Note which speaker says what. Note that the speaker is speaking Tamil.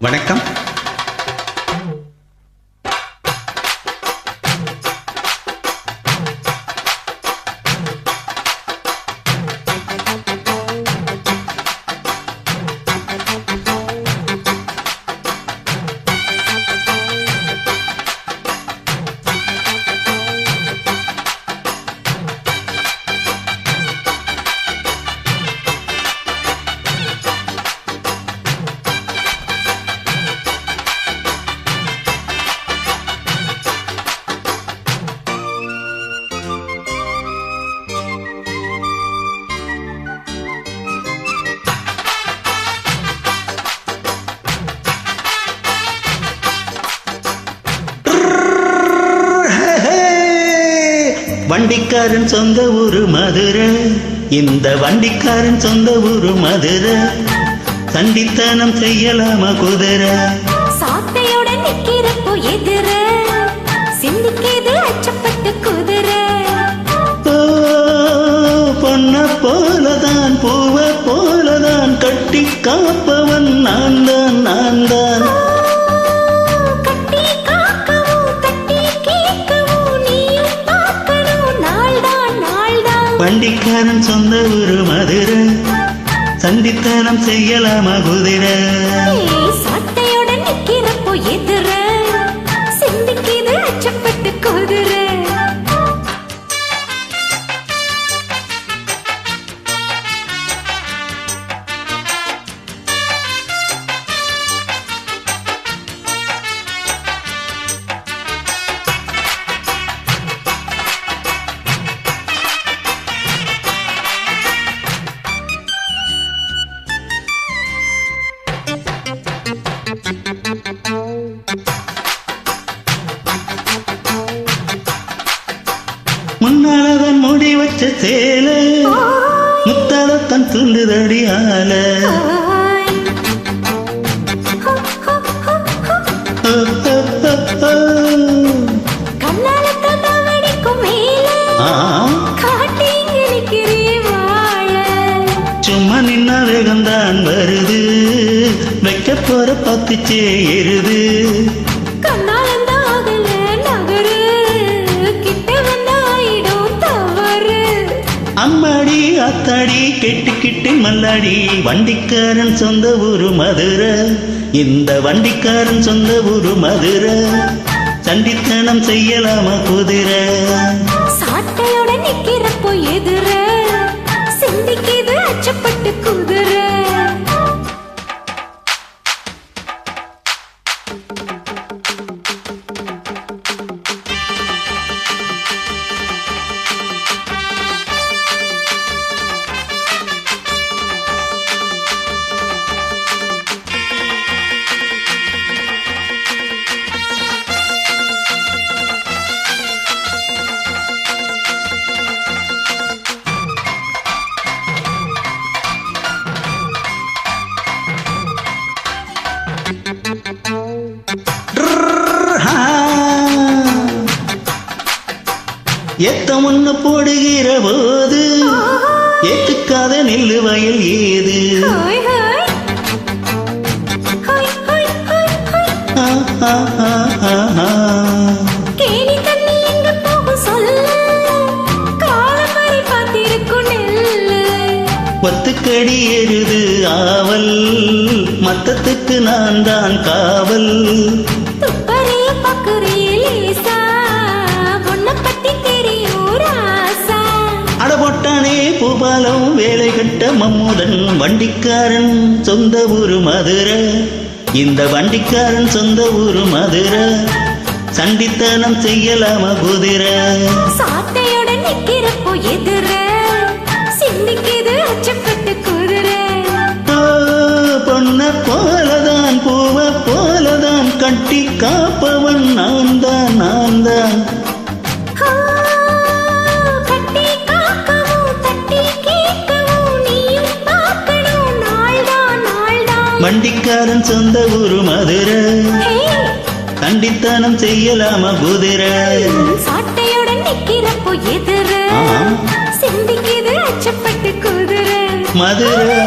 Speaker 1: வணக்கம். வண்டிக்காரன் சொந்த ஊரு மதுரை, இந்த வண்டிக்காரன் சொந்த ஊரு மதுரை. சண்டித்தனம் செய்யலாமா குதிரை?
Speaker 2: சாட்டையுடன் நிக்கிறப்போ எதிர சிந்திக்கிது அச்சப்பட்டு குதிரை.
Speaker 1: பொன்ன போலதான் பூவ போலதான் கட்டி காப்பவன் நான் தான் நான் தான். வண்டிக்காரன் சொந்த ஊரு மதுரை, சண்டித்தனம் செய்யலாமா குதிரை?
Speaker 2: சாட்டையுடன் நிக்கிறப்போ எதிர சிந்திக்கிது அச்சப்பட்டு குதிரை.
Speaker 1: முன்னாலதான் மூடி வச்ச சேல முத்தாலத்தான் துள்ளுதடி ஆல. சும்மா நின்னா வேகம்தான் வருது, வைக்க போற பத்துச்சே எருது. அம்மாடி அத்தாடி கெட்டுக்கிட்டு மல்லாடி. வண்டிக்காரன் சொந்த ஊரு மதுரை, இந்த வண்டிக்காரன் சொந்த ஊரு மதுரை. சண்டித்தனம் செய்யலாமா குதிரை?
Speaker 2: சாட்டையுடன் நிக்கிறப்போ எதிர சிந்திக்கிது அச்சப்பட்டு குதிரை.
Speaker 1: எத்த முன்னு போடுகிற போது ஏத்துக்காத நெல்லு வயல் ஏது? ஒத்துக்கடி எருது ஆவல், மத்தத்துக்கு நான் தான் காவல். அடபொட்டானே பூபாலம் வேலை கட்ட மம்முடன். வண்டிக்காரன் சொந்த ஊரு மதுரை, இந்த வண்டிக்காரன் சொந்த ஊரு மதுரை. சண்டித்தனம் செய்யலாமா குதிரை?
Speaker 2: சாட்டையுடன் நிக்கிறப்போ எதிர சிந்திக்கிது அச்சப்பட்டு குதிரை.
Speaker 1: பொன்ன போலதான் பூவ போலதான் கட்டி காப்பவன் நான் தான் நான் தான். வண்டிக்காரன் சொந்த ஊரு மதுரை, சண்டித்தனம் செய்யலாமா குதிரை?
Speaker 2: சாட்டையுடன் நிக்கிறப்போ எதிர சிந்திக்கிது அச்சப்பட்டு குதிரை.
Speaker 1: மதுரை